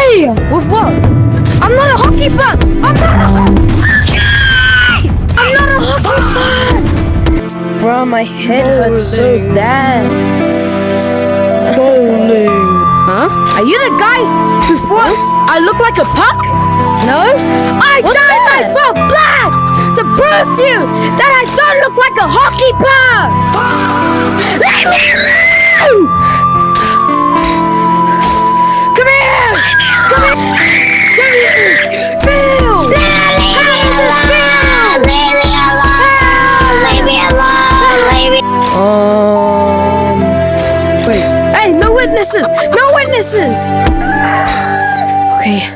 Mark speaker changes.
Speaker 1: Hey! With what? I'm not a hockey puck! I'm not a hockey puck! Bro, my head hurts so bad.
Speaker 2: Bowling. Huh?
Speaker 1: Are you the guy who thought I look like a puck?
Speaker 2: No?
Speaker 1: I
Speaker 2: What's
Speaker 1: dyed my
Speaker 2: that?
Speaker 1: fur black to prove to you that I don't look like a hockey puck! Leave me alone! Come here! Come here! Come here! Phil!
Speaker 3: Leave me alone! Leave me alone! Leave me alone! Leave me.
Speaker 1: Wait. Hey, no witnesses! No witnesses! Okay.